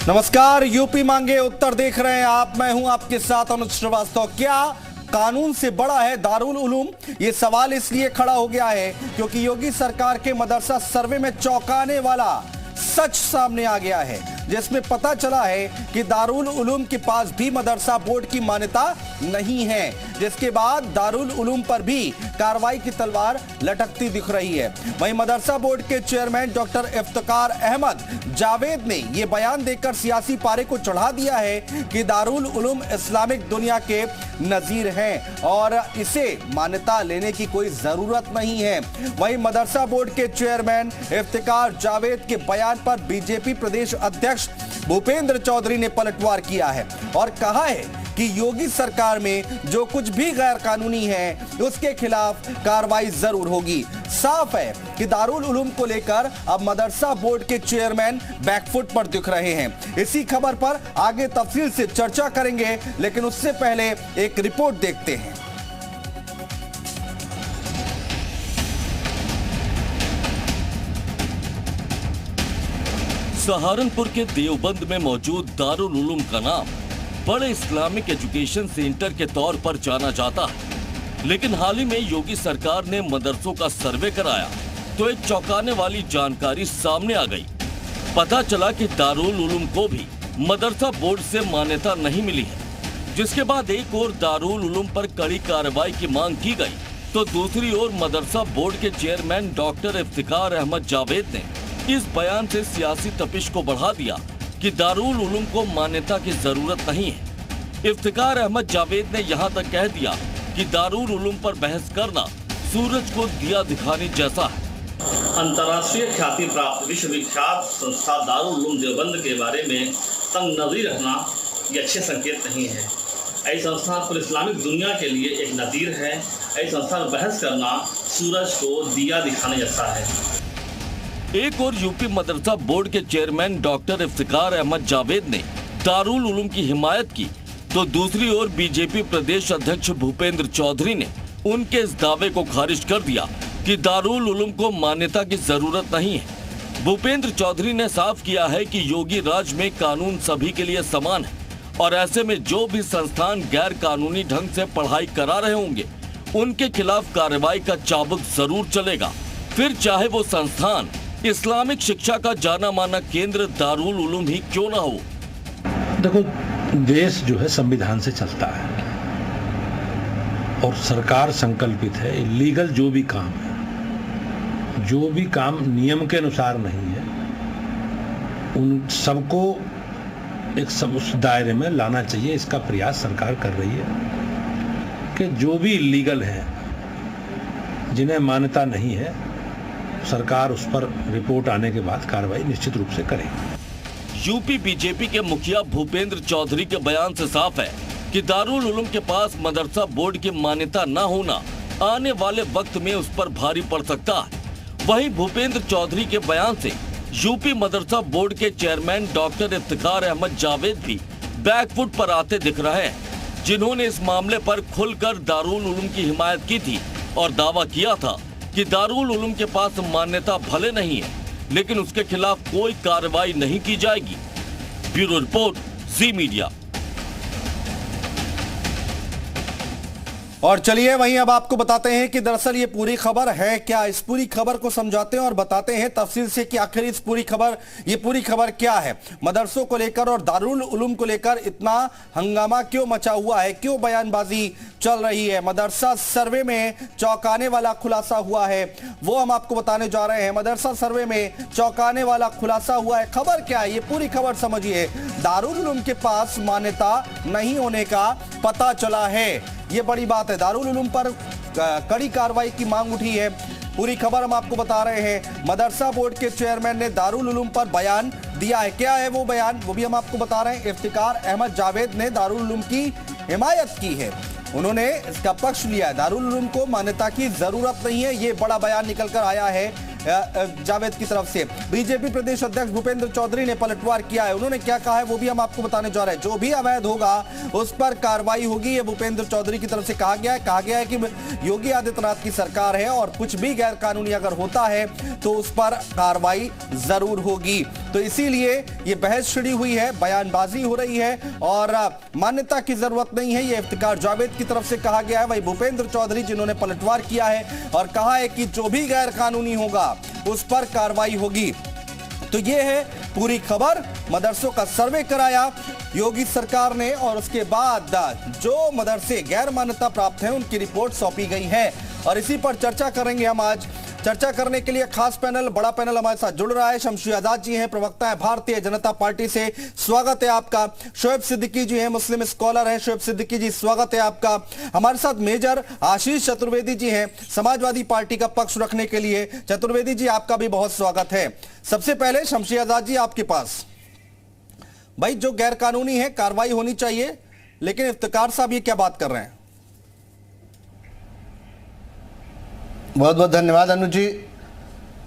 नमस्कार, यूपी मांगे उत्तर देख रहे हैं आप। मैं हूं आपके साथ अनुज श्रीवास्तव। क्या कानून से बड़ा है दारुल उलूम? ये सवाल इसलिए खड़ा हो गया है क्योंकि योगी सरकार के मदरसा सर्वे में चौंकाने वाला सच सामने आ गया है, जिसमें पता चला है कि दारुल उलूम के पास भी मदरसा बोर्ड की मान्यता नहीं है, जिसके बाद दारुल उलूम पर भी कार्रवाई की तलवार लटकती दिख रही है। वहीं मदरसा बोर्ड के चेयरमैन डॉक्टर इफ्तिकार अहमद जावेद ने यह बयान देकर सियासी पारे को चढ़ा दिया है कि दारुल उलूम इस्लामिक दुनिया के नजीर हैं और इसे मान्यता लेने की कोई जरूरत नहीं है। वहीं मदरसा बोर्ड के चेयरमैन इफ्तिकार जावेद के बयान पर बीजेपी प्रदेश अध्यक्ष भूपेंद्र चौधरी ने पलटवार किया है और कहा है कि योगी सरकार में जो कुछ भी गैर कानूनी है उसके खिलाफ कार्रवाई जरूर होगी। साफ है कि दारुल उलूम को लेकर अब मदरसा बोर्ड के चेयरमैन बैकफुट पर दिख रहे हैं। इसी खबर पर आगे तफसील से चर्चा करेंगे, लेकिन उससे पहले एक रिपोर्ट देखते हैं। सहारनपुर के देवबंद में मौजूद दारुल उलूम का नाम बड़े इस्लामिक एजुकेशन सेंटर के तौर पर जाना जाता है, लेकिन हाल ही में योगी सरकार ने मदरसों का सर्वे कराया तो एक चौंकाने वाली जानकारी सामने आ गई। पता चला कि दारुल उलूम को भी मदरसा बोर्ड से मान्यता नहीं मिली है, जिसके बाद एक ओर दारुल उलूम पर कड़ी कार्रवाई की मांग की गई तो दूसरी ओर मदरसा बोर्ड के चेयरमैन डॉक्टर इफ्तिकार अहमद जावेद ने इस बयान से सियासी तपिश को बढ़ा दिया कि दारुल उलूम को मान्यता की जरूरत नहीं है। इफ्तिकार अहमद जावेद ने यहाँ तक कह दिया कि दारुल उलूम पर बहस करना सूरज को दिया दिखाने जैसा है। अंतर्राष्ट्रीय ख्याति प्राप्त विश्वविख्यात संस्था दारुल उलूम देवबंद के बारे में तंग नजरी रखना ये अच्छे संकेत नहीं है। ऐसी संस्था पूरी इस्लामिक दुनिया के लिए एक नज़ीर है। ऐसी संस्था पर बहस करना सूरज को दिया दिखाने जैसा है। एक और यूपी मदरसा बोर्ड के चेयरमैन डॉक्टर इफ्तिकार अहमद जावेद ने दारुल उलूम की हिमायत की तो दूसरी ओर बीजेपी प्रदेश अध्यक्ष भूपेंद्र चौधरी ने उनके इस दावे को खारिज कर दिया कि दारुल उलूम को मान्यता की जरूरत नहीं है। भूपेंद्र चौधरी ने साफ किया है कि योगी राज में कानून सभी के लिए समान है और ऐसे में जो भी संस्थान गैर कानूनी ढंग से पढ़ाई करा रहे होंगे उनके खिलाफ कार्रवाई का चाबुक जरूर चलेगा, फिर चाहे वो संस्थान इस्लामिक शिक्षा का जाना माना केंद्र दारुल उलूम ही क्यों ना हो। देखो, देश जो है संविधान से चलता है और सरकार संकल्पित है लीगल जो भी काम है, जो भी काम नियम के अनुसार नहीं है, उन सबको एक उस दायरे में लाना चाहिए। इसका प्रयास सरकार कर रही है कि जो भी इलीगल है, जिन्हें मान्यता नहीं है, सरकार उस पर रिपोर्ट आने के बाद कार्रवाई निश्चित रूप से करेगी। यूपी बीजेपी के मुखिया भूपेंद्र चौधरी के बयान से साफ है कि दारुल उलूम के पास मदरसा बोर्ड की मान्यता न होना आने वाले वक्त में उस पर भारी पड़ सकता है। वहीं भूपेंद्र चौधरी के बयान से यूपी मदरसा बोर्ड के चेयरमैन डॉक्टर इफ्तिकार अहमद जावेद भी बैकफुट पर आते दिख रहे हैं, जिन्होंने इस मामले पर खुलकर दारुल उलूम की हिमायत की थी और दावा किया था कि दारुल उलूम के पास मान्यता भले नहीं है, लेकिन उसके खिलाफ कोई कार्रवाई नहीं की जाएगी। ब्यूरो रिपोर्ट, जी मीडिया। और चलिए वहीं अब आपको बताते हैं कि दरअसल ये पूरी खबर है क्या। इस पूरी खबर को समझाते हैं और बताते हैं तफसील से कि आखिर इस पूरी खबर क्या है। मदरसों को लेकर और दारुल उलूम को लेकर इतना हंगामा क्यों मचा हुआ है, क्यों बयानबाजी चल रही है। मदरसा सर्वे में चौंकाने वाला खुलासा हुआ है, वो हम आपको बताने जा रहे हैं। मदरसा सर्वे में चौंकाने वाला खुलासा हुआ है। खबर क्या है, ये पूरी खबर समझिए। दारुल उलूम के पास मान्यता नहीं होने का पता चला है, ये बड़ी बात है। दारुल उलूम पर कड़ी कार्रवाई की मांग उठी है। पूरी खबर हम आपको बता रहे हैं। मदरसा बोर्ड के चेयरमैन ने दारुल उलूम पर बयान दिया है। क्या है वो बयान, वो भी हम आपको बता रहे हैं। इफ्तिकार अहमद जावेद ने दारुल उलूम की हिमायत की है, उन्होंने इसका पक्ष लिया है। दारुल उलूम को मान्यता की जरूरत नहीं है, ये बड़ा बयान निकल कर आया है जावेद की तरफ से। बीजेपी प्रदेश अध्यक्ष भूपेंद्र चौधरी ने पलटवार किया है। उन्होंने क्या कहा है वो भी हम आपको बताने जा रहे हैं। जो भी अवैध होगा उस पर कार्रवाई होगी, ये भूपेंद्र चौधरी की तरफ से कहा गया है कि योगी आदित्यनाथ की सरकार है और कुछ भी गैर कानूनी अगर होता है तो उस पर कार्रवाई जरूर होगी। तो इसीलिए ये बहस छिड़ी हुई है, बयानबाजी हो रही है और मान्यता की जरूरत नहीं है, ये इफ्तिकार जावेद की तरफ से कहा गया है। वही भूपेंद्र चौधरी जिन्होंने पलटवार किया है और कहा है कि जो भी गैर कानूनी होगा उस पर कार्रवाई होगी। तो ये है पूरी खबर। मदरसों का सर्वे कराया योगी सरकार ने और उसके बाद जो मदरसे गैर मान्यता प्राप्त हैं उनकी रिपोर्ट सौंपी गई है और इसी पर चर्चा करेंगे हम आज। चर्चा करने के लिए खास पैनल, बड़ा पैनल हमारे साथ जुड़ रहा है। शमशी आजाद जी हैं, प्रवक्ता है भारतीय जनता पार्टी से, स्वागत है आपका। शोएब सिद्दीकी जी हैं, मुस्लिम स्कॉलर हैं। शोएब सिद्दीकी जी स्वागत है आपका। हमारे साथ मेजर आशीष चतुर्वेदी जी हैं, समाजवादी पार्टी का पक्ष रखने के लिए। चतुर्वेदी जी आपका भी बहुत स्वागत है। सबसे पहले शमशी आजाद जी आपके पास, भाई जो गैर कानूनी है कार्रवाई होनी चाहिए, लेकिन इफ्तिकार साहब ये क्या बात कर रहे हैं? बहुत बहुत धन्यवाद अनुज जी।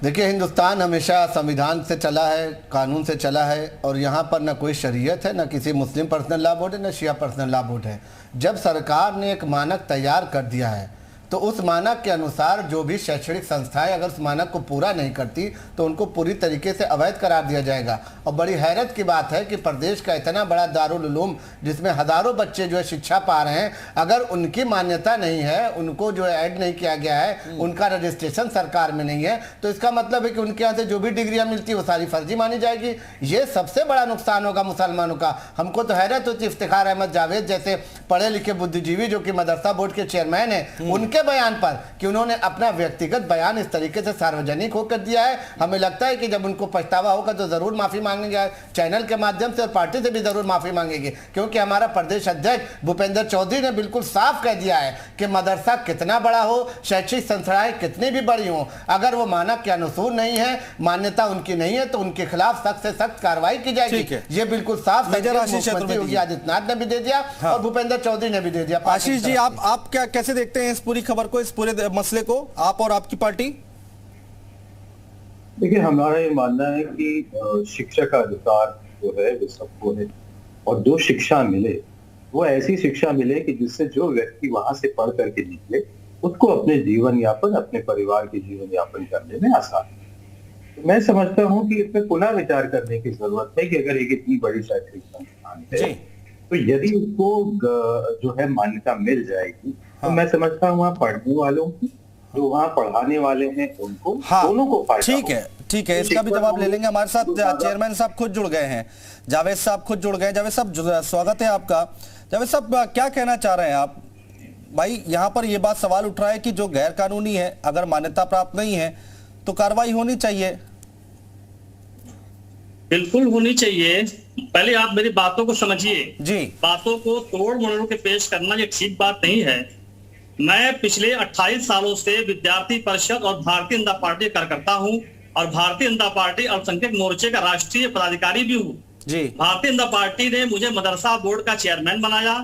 देखिए, हिंदुस्तान हमेशा संविधान से चला है, कानून से चला है और यहाँ पर न कोई शरीयत है, न किसी मुस्लिम पर्सनल लॉ बोर्ड है, न शिया पर्सनल लॉ बोर्ड है। जब सरकार ने एक मानक तैयार कर दिया है तो उस मानक के अनुसार जो भी शैक्षणिक संस्थाएं अगर उस मानक को पूरा नहीं करती तो उनको पूरी तरीके से अवैध करार दिया जाएगा। और बड़ी हैरत की बात है कि प्रदेश का इतना बड़ा दारुल उलूम जिसमें हज़ारों बच्चे जो है शिक्षा पा रहे हैं, अगर उनकी मान्यता नहीं है, उनको जो है ऐड नहीं किया गया है, उनका रजिस्ट्रेशन सरकार में नहीं है, तो इसका मतलब है कि उनके यहाँ से जो भी डिग्रियाँ मिलती है वो सारी फर्जी मानी जाएगी। ये सबसे बड़ा नुकसान होगा मुसलमानों का। हमको तो हैरत होती है इफ्तिखार अहमद जावेद जैसे पढ़े लिखे बुद्धिजीवी जो कि मदरसा बोर्ड के चेयरमैन हैं, उनके बयान पर कि उन्होंने अपना व्यक्तिगत बयान इस तरीके से सार्वजनिक होकर दिया है। हमें लगता है कि जब उनको पछतावा होगा तो जरूर माफी मांगेंगे, चैनल के माध्यम से और पार्टी से भी जरूर माफी मांगेंगे, क्योंकि हमारा प्रदेश अध्यक्ष भूपेंद्र चौधरी ने बिल्कुल साफ कह दिया है कि मदरसा कितना बड़ा हो, शैक्षिक संस्थाएं कितनी भी बड़ी हो, अगर वो मानक के अनुसार नहीं है, मान्यता उनकी नहीं है, तो उनके खिलाफ सख्त से सख्त कार्रवाई की जाएगी। ये बिल्कुल साफ मुख्यमंत्री योगी आदित्यनाथ ने भी दे दिया और भूपेंद्र चौधरी ने भी दे दिया। आशीष जी, आप क्या कैसे देखते हैं इस पूरी खबर को, इस पूरे मसले को, आप और आपकी पार्टी? देखिए, हमारा ये मानना है कि शिक्षा का अधिकार जो है वो सबको है और जो शिक्षा मिले वो ऐसी शिक्षा मिले कि जिससे जो व्यक्ति वहां से पढ़ करके निकले उसको अपने जीवन यापन, अपने परिवार के जीवन यापन करने में आसान है। तो मैं समझता हूं कि इसमें पुनः विचार करने की जरूरत है कि अगर एक इतनी बड़ी शैक्षणिक संस्थान है तो यदि उसको जो है मान्यता मिल जाएगी तो मैं समझता हूँ वहाँ पढ़ने वालों की, जो वहाँ पढ़ाने वाले हैं उनको, दोनों को फायदा। ठीक है, इसका भी जवाब ले लेंगे। हमारे साथ चेयरमैन साहब खुद जुड़ गए हैं, जावेद साहब खुद जुड़ गए। जावेद साहब स्वागत है आपका। जावेद साहब, क्या कहना चाह रहे हैं आप? भाई यहाँ पर यह बात सवाल उठ रहा है कि जो गैर कानूनी है अगर मान्यता प्राप्त नहीं है तो कार्रवाई होनी चाहिए। बिल्कुल होनी चाहिए। पहले आप मेरी बातों को समझिए जी। बातों को तोड़ मरोड़ के पेश करना ये ठीक बात नहीं है। मैं पिछले 28 सालों से विद्यार्थी परिषद और भारतीय जनता पार्टी कार्यकर्ता हूं और भारतीय जनता पार्टी अल्पसंख्यक मोर्चे का राष्ट्रीय पदाधिकारी भी हूं जी। भारतीय जनता पार्टी ने मुझे मदरसा बोर्ड का चेयरमैन बनाया।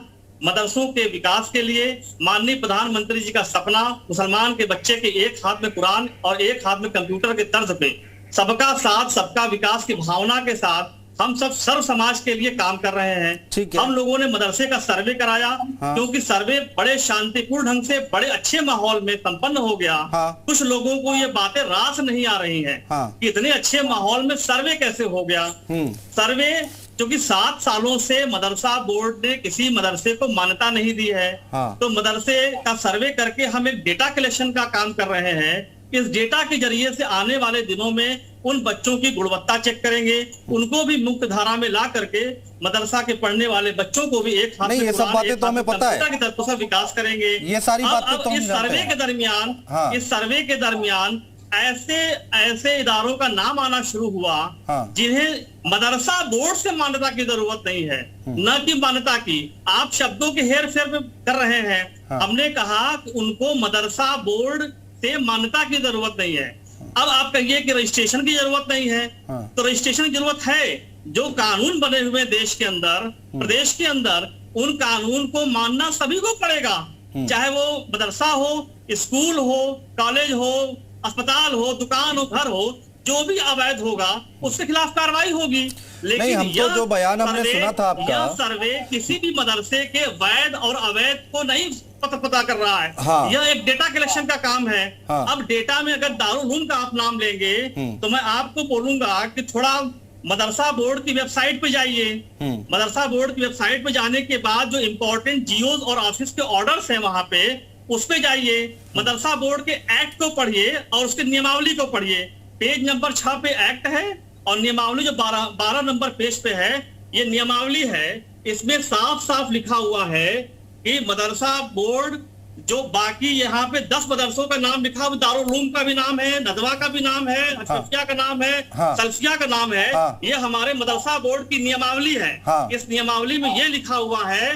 मदरसों के विकास के लिए माननीय प्रधानमंत्री जी का सपना, मुसलमान के बच्चे के एक हाथ में कुरान और एक हाथ में कंप्यूटर के तर्ज पे सबका साथ सबका विकास की भावना के साथ हम सब सर्व समाज के लिए काम कर रहे हैं। हम लोगों ने मदरसे का सर्वे कराया क्योंकि सर्वे बड़े शांतिपूर्ण ढंग से बड़े अच्छे माहौल में संपन्न हो गया। कुछ लोगों को ये बातें रास नहीं आ रही हैं कि इतने अच्छे माहौल में सर्वे कैसे हो गया। सर्वे क्योंकि 7 सालों से मदरसा बोर्ड ने किसी मदरसे को मान्यता नहीं दी है, तो मदरसे का सर्वे करके हम एक डेटा कलेक्शन का काम कर रहे हैं। इस डेटा के जरिए से आने वाले दिनों में उन बच्चों की गुणवत्ता चेक करेंगे, उनको भी मुख्य धारा में ला करके मदरसा के पढ़ने वाले बच्चों को भी एक हाथ ये सब बातें तो हमें पता है की तरफ से विकास करेंगे। ये सारी बातें तो इस सर्वे के दरमियान ऐसे इदारों का नाम आना शुरू हुआ जिन्हें मदरसा बोर्ड से मान्यता की जरूरत नहीं है, न कि मान्यता की। आप शब्दों के हेर फेर कर रहे हैं। हमने कहा कि उनको मदरसा बोर्ड से मान्यता की जरूरत नहीं है। अब आप कहिए कि रजिस्ट्रेशन की जरूरत नहीं है, तो रजिस्ट्रेशन की जरूरत है। जो कानून बने हुए देश के अंदर, प्रदेश के अंदर, उन कानून को मानना सभी को पड़ेगा, चाहे वो मदरसा हो, स्कूल हो, कॉलेज हो, अस्पताल हो, दुकान हो, घर हो, जो भी अवैध होगा उसके खिलाफ कार्रवाई होगी। लेकिन नहीं, हम तो जो बयान हमने सुना था आपका, यह सर्वे किसी भी मदरसे के वैध और अवैध को नहीं पता कर रहा है। हाँ। यह एक डेटा कलेक्शन का काम है। हाँ। अब डेटा में अगर दारुल उलूम का आप नाम लेंगे तो मैं आपको बोलूंगा कि थोड़ा मदरसा बोर्ड की वेबसाइट पे जाइए। मदरसा बोर्ड की वेबसाइट पे जाने के बाद जो इंपॉर्टेंट जीओज और ऑफिस के ऑर्डर्स हैं वहां पे, उस पे जाइए, मदरसा बोर्ड के एक्ट को पढ़िए और उसके नियमावली को पढ़िए। पेज नंबर 6 पे एक्ट है और नियमावली जो 12 नंबर पेज पे है, ये नियमावली है। इसमें साफ साफ लिखा हुआ है कि मदरसा बोर्ड जो बाकी यहाँ पे 10 मदरसों का नाम लिखा हुआ, दारुल उलूम का भी नाम है, नदवा का भी नाम है, अशरफिया का नाम है, सल्फिया का नाम है, ये हमारे मदरसा बोर्ड की नियमावली है। इस नियमावली में ये लिखा हुआ है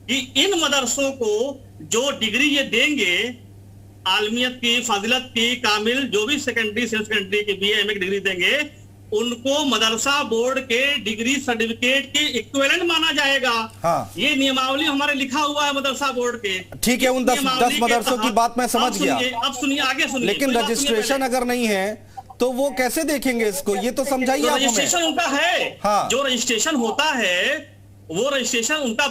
कि इन मदरसों को जो डिग्री ये देंगे, आलमियत की, फाजिलत की, कामिल, जो भी सेकेंडरी, सेकेंडरी की BA MA की डिग्री देंगे, उनको मदरसा बोर्ड के डिग्री सर्टिफिकेट के इक्विवेलेंट माना जाएगा। ये नियमावली हमारे लिखा हुआ है मदरसा बोर्ड के। ठीक है, उन 10 मदरसों की बात मैं समझ गया। अब सुनिए, आगे सुनिए। लेकिन रजिस्ट्रेशन अगर नहीं है तो वो कैसे देखेंगे इसको, ये तो समझाइए आप हमें। रजिस्ट्रेशन उनका है। जो रजिस्ट्रेशन होता है वो रजिस्ट्रेशन उनका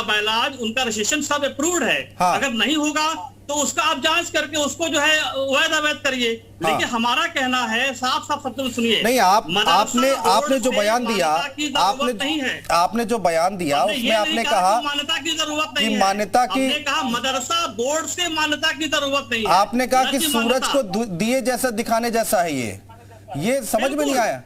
बायलाज, उनका रजिस्ट्रेशन सब अप्रूव्ड है। अगर नहीं होगा तो उसका आप जांच करके उसको जो है वैध अवैध करिए। लेकिन हमारा कहना है, साफ साफ शब्दों में सुनिए। नहीं, आपने जो बयान दिया, आपने जो बयान दिया उसमें आपने कहा मान्यता की जरूरत नहीं है। मान्यता की, आपने कहा मदरसा बोर्ड से मान्यता की जरूरत नहीं है। आपने कहा कि सूरज को दिए जैसा दिखाने जैसा है ये समझ में नहीं आया।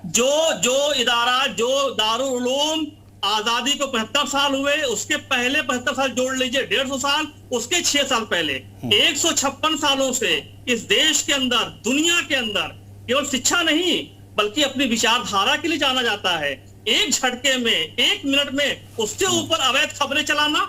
जो इदारा, जो दारुल उलूम आजादी को 75 साल हुए, उसके पहले 75 साल जोड़ लीजिए, 150 साल, उसके 6 साल पहले, 156 सालों से इस देश के अंदर, दुनिया के अंदर केवल शिक्षा नहीं बल्कि अपनी विचारधारा के लिए जाना जाता है। एक झटके में, 1 मिनट में उससे ऊपर अवैध खबरें चलाना,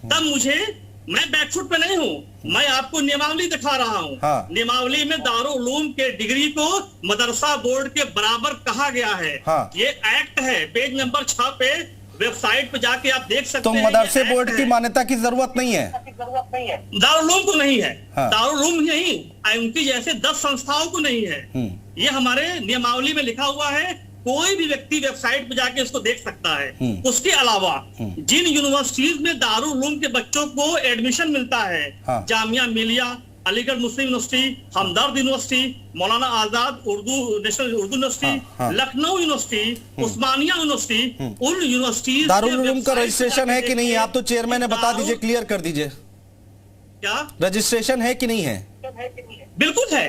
तब मैं बैकफुट पे नहीं हूँ, मैं आपको नियमावली दिखा रहा हूँ। नियमावली में दारुल उलूम के डिग्री को मदरसा बोर्ड के बराबर कहा गया है। ये एक्ट है, पेज नंबर 6 पे वेबसाइट पे जाके आप देख सकते हैं। तो मदरसे बोर्ड की मान्यता की जरूरत नहीं है, दारुल उलूम को नहीं है। दारुल उलूम नहीं, उनकी जैसे 10 संस्थाओं को नहीं है। ये हमारे नियमावली में लिखा हुआ है, कोई भी व्यक्ति वेबसाइट पे जाके इसको देख सकता है। उसके अलावा जिन यूनिवर्सिटीज में दारुल उलूम के बच्चों को एडमिशन मिलता है, Jamia Millia, Aligarh Muslim University, Hamdard university, Maulana Azad national Urdu university, Lucknow university, Osmania university, उन यूनिवर्सिटीज दारुल उलूम का रजिस्ट्रेशन है कि नहीं है? आप तो चेयरमैन है, बता दीजिए, क्लियर कर दीजिए, क्या रजिस्ट्रेशन है कि नहीं है? बिल्कुल है,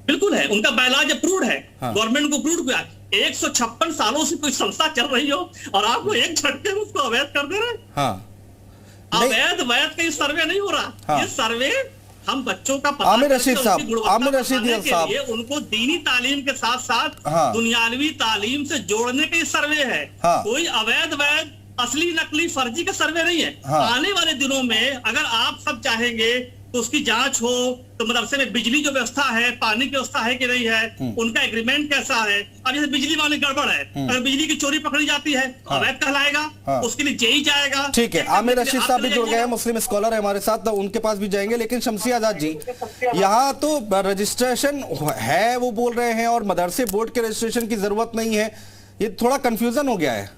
बिल्कुल है। उनका बायलॉज अप्रूव्ड है, गवर्नमेंट को अप्रूव्ड किया। 156 सालों से कोई संस्था चल रही हो और आपको एक झटके में उसको अवैध कर दे रहे। अवैध वैध का सर्वे नहीं हो रहा। ये सर्वे हम बच्चों का आमिर रशीद साहब, उनको दीनी तालीम के साथ साथ दुनियावी तालीम से जोड़ने का सर्वे है। कोई अवैध वैध, असली नकली, फर्जी का सर्वे नहीं है। आने वाले दिनों में अगर आप सब चाहेंगे तो उसकी जांच हो, तो मदरसे में बिजली जो व्यवस्था है, पानी की व्यवस्था है कि नहीं है, उनका एग्रीमेंट कैसा है। अब जैसे बिजली वाली गड़बड़ है, अगर बिजली की चोरी पकड़ी जाती है अवैध कहलाएगा, उसके लिए जेई जाएगा। ठीक है, आमिर रशीद साहब भी जुड़ गए हैं, मुस्लिम स्कॉलर है हमारे साथ, तो उनके पास भी जाएंगे। लेकिन शमसी आजाद जी, यहाँ तो रजिस्ट्रेशन है वो बोल रहे हैं और मदरसे बोर्ड के रजिस्ट्रेशन की जरूरत नहीं है, ये थोड़ा कंफ्यूजन हो गया है।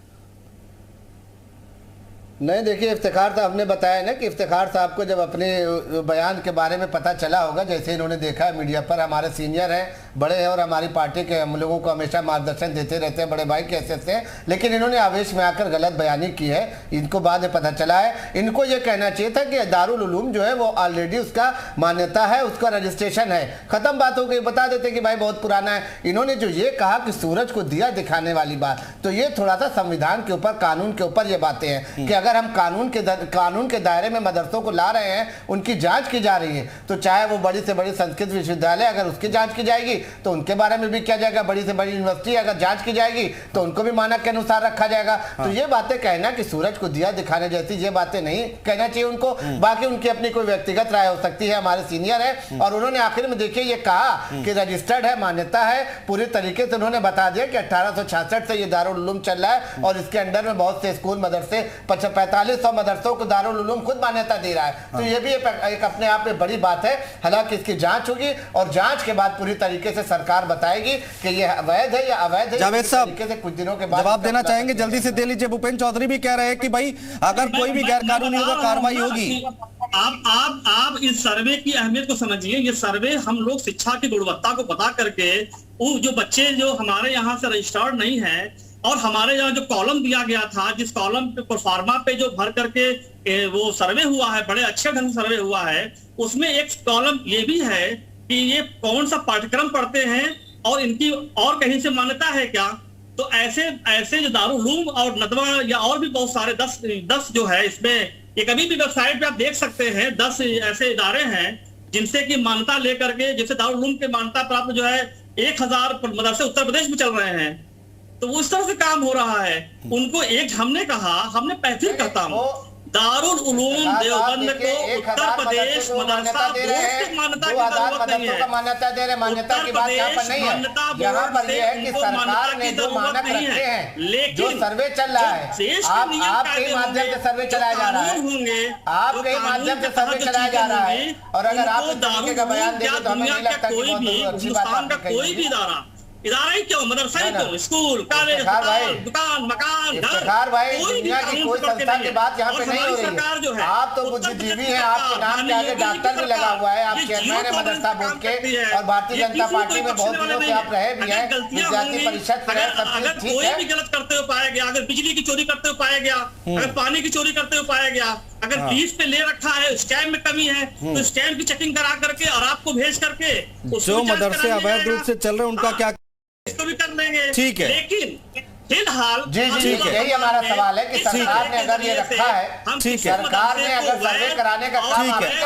नहीं, देखिए, इफ्तिखार साहब हमने बताया ना कि इफ्तिखार साहब को जब अपने बयान के बारे में पता चला होगा, जैसे इन्होंने देखा है मीडिया पर, हमारे सीनियर हैं, बड़े हैं और हमारी पार्टी के हम लोगों को हमेशा मार्गदर्शन देते रहते हैं, बड़े भाई कैसे से, लेकिन इन्होंने आवेश में आकर गलत बयानी की है। इनको बाद में पता चला है। इनको ये कहना चाहिए था कि दारुल उलूम जो है वो ऑलरेडी उसका मान्यता है, उसका रजिस्ट्रेशन है, खत्म बात हो गई। बता देते कि भाई बहुत पुराना है। इन्होंने जो ये कहा कि सूरज को दिया दिखाने वाली बात, तो ये थोड़ा सा संविधान के ऊपर, कानून के ऊपर ये बातें हैं कि अगर हम कानून के दायरे में मदरसों को ला रहे हैं, उनकी जांच की जा रही है, तो चाहे वो बड़ी से बड़ी संस्कृत विश्वविद्यालय, अगर उसकी जांच की जाएगी तो उनके बारे में भी किया जाएगा। बड़ी से बड़ी यूनिवर्सिटी अगर जांच की जाएगी तो उनको भी मानक के अनुसार रखा जाएगा। तो ये बातें कहना कि सूरज को दिया दिखाने जैसी, ये बातें नहीं कहना चाहिए उनको। बाकी उनकी अपनी कोई व्यक्तिगत राय हो सकती है, हमारे सीनियर है। और उन्होंने आखिर में देखिए ये कहा कि रजिस्टर्ड है, मान्यता है, पूरी तरीके से उन्होंने बता दिया कि 1866 से ये दारुल उलूम चल रहा है और इसके अंडर में बहुत से स्कूल, मदरसे, 4500 मदरसों को दारुल उलूम खुद मान्यता दे रहा है। तो ये भी एक अपने आप में बड़ी बात है। हालांकि इसकी जांच होगी और जांच के बाद पूरी तरीके से सरकार बताएगी कि ये अवैध है या अवैध है। जावेद साहब से कुछ दिनों के बाद जवाब देना चाहेंगे, जल्दी से दे लीजिए। भूपेंद्र चौधरी भी कह रहे हैं कि भाई अगर कोई भी गैर कानूनी होगा कार्रवाई होगी। आप इस सर्वे की अहमियत को समझिए। ये सर्वे हम लोग शिक्षा की गुणवत्ता को पता करके वो जो बच्चे जो हमारे यहाँ से रजिस्टर्ड नहीं है और हमारे यहाँ जो कॉलम दिया गया था, जिस कॉलम पे प्रोफार्मा पे जो भर करके वो सर्वे हुआ है, बड़े अच्छे ढंग से सर्वे हुआ है, उसमें एक कॉलम ये भी है कि ये कौन सा पाठ्यक्रम पढ़ते हैं और इनकी और कहीं से मान्यता है क्या। तो ऐसे जो दारुल उलूम और नदवा या और भी बहुत सारे 10 जो है इसमें, ये कभी भी वेबसाइट पे आप देख सकते हैं 10 ऐसे इदारे हैं जिनसे की मान्यता लेकर के, जैसे दारुल उलूम के मान्यता प्राप्त जो है 1000 मदरसे उत्तर प्रदेश में चल रहे हैं। तो उस तरह से काम हो रहा है। उनको हमने फिर कहता हूँ, दारुल उलूम देवबंद को उत्तर प्रदेश मदरसा बोर्ड की मान्यता की जरूरत नहीं है। मान्यता दे रहे, मान्यता की बात यहाँ पर नहीं है। यहाँ पर यह है कि सरकार ने जो मानक रखे हैं, जो सर्वे चल रहा है, आपके माध्यम से सर्वे चलाया जा रहा है, आपके माध्यम से सर्वे चलाया जा रहा है। और अगर आप इस तरीके का बयान देंगे तो हमें नहीं लगता कि बहुत अच्छी बात है। कोई भी इदारा ही क्यों, मदरसा ही क्यों, स्कूल, कॉलेज, दुकान, मकान, घर, भाई दुनिया की कोई संस्था की बात यहाँ पे नहीं हो रही है। आप तो बुद्धिजीवी हैं, आपके नाम के आगे डॉक्टर भी लगा हुआ है, आप चेयरमैन है मदरसा बोर्ड के और भारतीय जनता पार्टी में बहुत दिनों से आप रहे भी हैं, विद्यार्थी परिषद से सब चीज ठीक कोई है। भी गलत करते हुए पाया गया, अगर बिजली की चोरी करते हुए पाया गया, अगर पानी की चोरी करते हुए पाया गया, अगर फीस पे ले रखा है, स्कैम में कमी है, तो स्कैम की चेकिंग करा करके और आपको भेज करके जो मदरसे अवैध रूप से चल रहे हैं उनका क्या, इसको भी कर लेंगे। ठीक है, लेकिन फिलहाल जी यही हमारा सवाल है कि सरकार ने अगर ये रखा है, ठीक है, सरकार ने अगर सर्वे कराने का काम, ठीक है।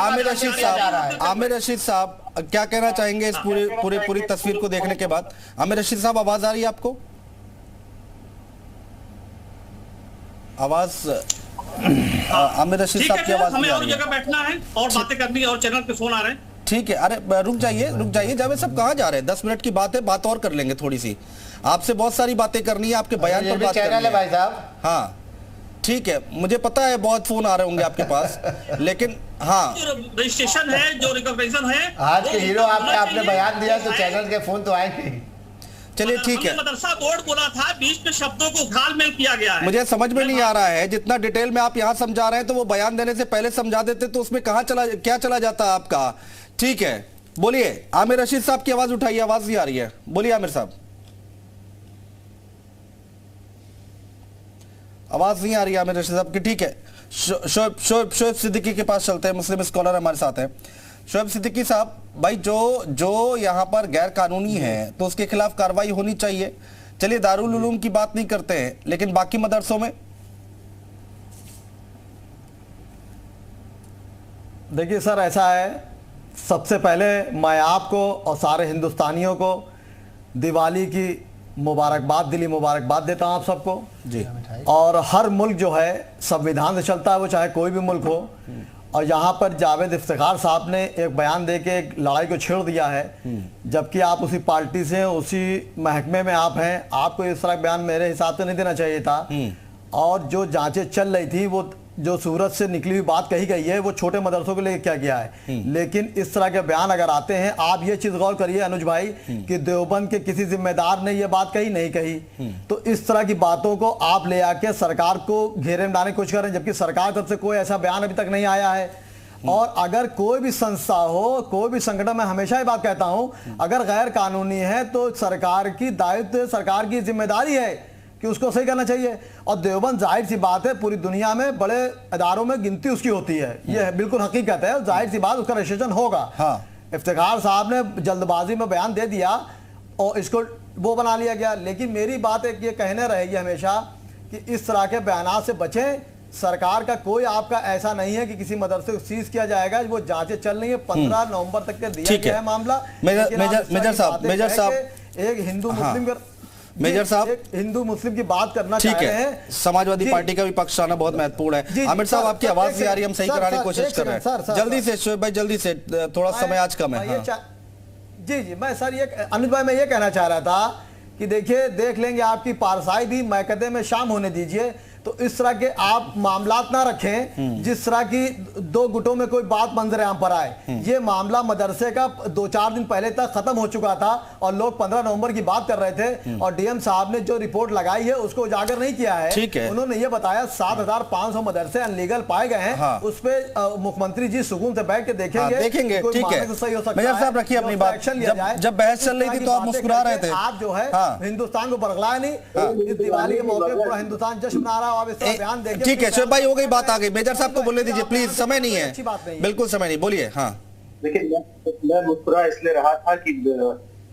आमिर रशीद साहब क्या कहना चाहेंगे इस पूरी तस्वीर को देखने के बाद? आमिर रशीद साहब आवाज आ रही है आपको? आवाज आमिर रशीद साहब की आवाज हमें और जगह बैठना है और बातें करनी है और चैनल पे फोन आ रहे हैं। ठीक है, अरे रुक जाइए जावेद साहब, कहाँ जा रहे हैं? 10 मिनट की बात है, बात और कर लेंगे थोड़ी सी। आपसे बहुत सारी बातें करनी है, आपके बयान पर बात करनी है भाई साहब। हाँ ठीक है, मुझे पता है बहुत फोन आ रहे होंगे आपके पास, लेकिन हाँ रजिस्ट्रेशन है, जो रिकॉग्निशन है, आज के हीरो आपने बयान दिया तो चैनल के फोन तो आएंगे। चलिए ठीक है, मदरसा बोर्ड बोला था, बीच में शब्दों को घालमेल किया गया है। मुझे समझ में नहीं आ रहा है, जितना डिटेल में आप यहाँ समझा रहे हैं तो वो बयान देने से पहले समझा देते तो उसमें क्या चला जाता आपका। ठीक है, बोलिए आमिर रशीद साहब की आवाज उठाइए, आवाज नहीं आ रही है, बोलिए आमिर साहब। आवाज नहीं आ रही है आमिर रशीद साहब की। ठीक है, शोएब सिद्दीकी के पास चलते हैं, मुस्लिम स्कॉलर हमारे साथ हैं। शोएब सिद्दीकी साहब, भाई जो यहाँ पर गैर कानूनी है तो उसके खिलाफ कार्रवाई होनी चाहिए। चलिए दारुल उलूम की बात नहीं करते हैं, लेकिन बाकी मदरसों में देखिए सर, ऐसा है, सबसे पहले मैं आपको और सारे हिंदुस्तानियों को दिवाली की मुबारकबाद, दिली मुबारकबाद देता हूं आप सबको जी। और हर मुल्क जो है संविधान से चलता है, वो चाहे कोई भी मुल्क हो। और यहाँ पर जावेद इफ्तिखार साहब ने एक बयान दे के एक लड़ाई को छेड़ दिया है, जबकि आप उसी पार्टी से, उसी महकमे में आप हैं। आपको इस तरह बयान मेरे हिसाब से नहीं देना चाहिए था। और जो जांचें चल रही थी, वो जो सूरत से निकली हुई बात कही गई है, वो छोटे मदरसों को लेकर क्या गया है। लेकिन इस तरह के बयान अगर आते हैं, आप ये चीज गौर करिए अनुज भाई कि देवबंद के किसी जिम्मेदार ने ये बात कही नहीं कही, तो इस तरह की बातों को आप ले आके सरकार को घेरे में डालने की कोशिश करें, जबकि सरकार तरफ से कोई ऐसा बयान अभी तक नहीं आया है। और अगर कोई भी संस्था हो, कोई भी संगठन, मैं हमेशा ही बात कहता हूं, अगर गैर कानूनी है तो सरकार की दायित्व, सरकार की जिम्मेदारी है कि उसको सही करना चाहिए। और देवबंद, जाहिर सी बात है, पूरी दुनिया में बड़े इदारों में गिनती उसकी होती है, यह बिल्कुल हकीकत है, जाहिर सी बात उसका रजिस्ट्रेशन होगा। हाँ। इफ्तिखार साहब ने जल्दबाजी में बयान दे दिया और इसको वो बना लिया गया। लेकिन मेरी बात एक ये कहने रहेगी हमेशा कि इस तरह के बयान से बचें। सरकार का कोई आपका ऐसा नहीं है कि किसी मदरसे को सीज किया जाएगा, वो जांचें चल रही है। 15 नवंबर तक के दिया गया है मामला। मेजर साहब एक हिंदू मुस्लिम मेजर साहब हिंदू मुस्लिम की बात करना ठीक है, समाजवादी पार्टी का भी पक्ष आना बहुत महत्वपूर्ण है। आमिर साहब, आपकी आवाज नहीं आ रही, हम सही कराने की कोशिश कर रहे हैं। जल्दी से शोएब भाई, जल्दी से, थोड़ा समय आज कम है। जी मैं सर ये अनुज भाई, मैं ये कहना चाह रहा था कि देखिए, देख लेंगे आपकी पारसाई भी मैकदे में शाम होने दीजिए। तो इस तरह के आप मामलात ना रखें जिस तरह की दो गुटों में कोई बात मंजर आम पर आए। ये मामला मदरसे का 2-4 दिन पहले तक खत्म हो चुका था और लोग 15 नवंबर की बात कर रहे थे और डीएम साहब ने जो रिपोर्ट लगाई है उसको उजागर नहीं किया है। ठीक है। उन्होंने ये बताया 7,500 मदरसे अनलीगल पाए गए हैं। हाँ। उस पे मुख्यमंत्री जी सुकून से बैठ के देखेंगे। हाँ, देखेंगे। ठीक है, मेजर साहब रखिए अपनी बात। जब बहस चल रही थी तो आप मुस्कुरा रहे थे। आप जो है हिंदुस्तान को बरगलाया नहीं। इस दिवाली के मौके पर पूरा हिंदुस्तान जश्न मना रहा है। बयान देखिए। ठीक है शोएब भाई, हो गई बात, आ गई। मेजर साहब को बोलने दीजिए प्लीज, समय नहीं है। अच्छी बात नहीं, बिल्कुल समय नहीं, बोलिए। हाँ देखिए, मैं मुस्कुरा इसलिए रहा था कि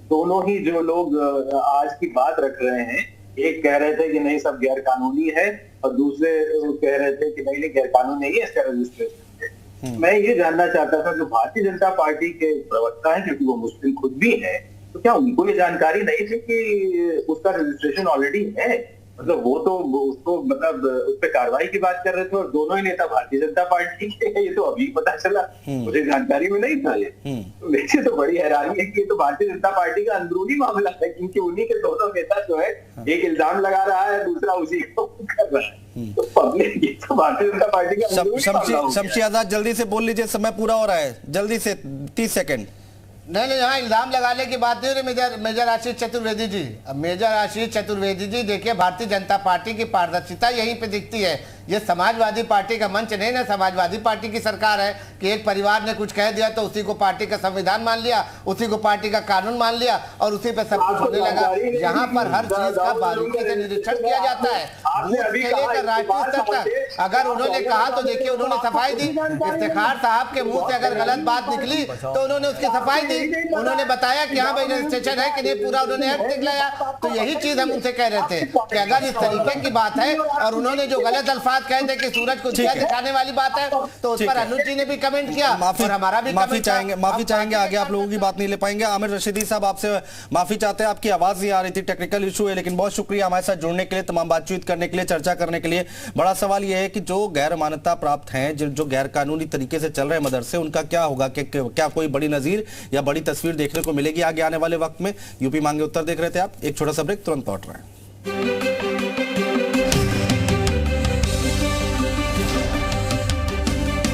दोनों ही जो लोग आज की बात रख रहे हैं, एक कह रहे थे कि नहीं सब गैर कानूनी है और दूसरे कह रहे थे कि नहीं गैर कानूनी नहीं है, इसका रजिस्ट्रेशन है। मैं ये जानना चाहता था जो भारतीय जनता पार्टी के प्रवक्ता है, क्योंकि वो मुस्लिम खुद भी है, तो क्या उनको ये जानकारी नहीं थी कि उसका रजिस्ट्रेशन ऑलरेडी है? मतलब वो तो उसको मतलब उस पर कार्रवाई की बात कर रहे थे और दोनों ही नेता भारतीय जनता पार्टी के हैं। ये तो अभी पता चला, मुझे जानकारी में नहीं था ये। तो वैसे तो बड़ी हैरानी है कि ये तो भारतीय जनता पार्टी का अंदरूनी मामला है, क्योंकि उन्हीं के दोनों नेता जो है एक इल्जाम लगा रहा है, दूसरा उसी को कर रहा है। तो पब्लिक, ये तो भारतीय जनता पार्टी का अंदरूनी मामला हो गया। शमशी आजाद जल्दी से बोल लीजिए, समय पूरा हो रहा है, जल्दी से 30 सेकंड। नहीं, यहाँ इल्जाम लगाने की बात नहीं हो रही मेजर आशीष चतुर्वेदी जी। अब मेजर आशीष चतुर्वेदी जी देखिए, भारतीय जनता पार्टी की पारदर्शिता यहीं पे दिखती है। ये समाजवादी पार्टी का मंच नहीं ना, समाजवादी पार्टी की सरकार है कि एक परिवार ने कुछ कह दिया तो उसी को पार्टी का संविधान मान लिया, उसी को पार्टी का कानून मान लिया और उसी पे सब कुछ होने लगा। यहाँ पर हर चीज का बारीकी से निरीक्षण किया जाता है, बूथ से लेकर राष्ट्रीय स्तर तक। अगर उन्होंने कहा तो देखिए उन्होंने सफाई दी। इफ्तिखार साहब के मुंह से अगर गलत बात निकली तो उन्होंने उसकी सफाई दी। उन्होंने बताया कि हाँ भाई रजिस्ट्रेशन है कि नहीं, पूरा उन्होंने एक्ट दिखलाया। तो यही चीज हम उनसे कह रहे थे कि अगर इस तरीके की बात है और उन्होंने जो गलत अल्फाज कह दे कि सूरज को दिया दिखाने वाली बात है, तो उस पर अनुज जी ने भी कमेंट किया और हमारा भी माफी चाहेंगे। आगे आप लोगों की बात नहीं ले पाएंगे। आमिर रशीदी साहब आपसे माफी चाहते हैं, आपकी आवाज नहीं आ रही थी, टेक्निकल इशू है, लेकिन बहुत शुक्रिया हमारे साथ जुड़ने के लिए, तमाम बातचीत करने के लिए, चर्चा करने के लिए। बड़ा सवाल यह है कि जो गैर मान्यता प्राप्त हैं, जो गैर कानूनी तरीके से चल रहे मदरसे, उनका क्या होगा? क्या कोई बड़ी नजीर या बड़ी तस्वीर देखने को मिलेगी आगे आने वाले वक्त में? यूपी मांगे उत्तर देख रहे थे आप, एक छोटा सा ब्रेक, तुरंत लौट रहे हैं।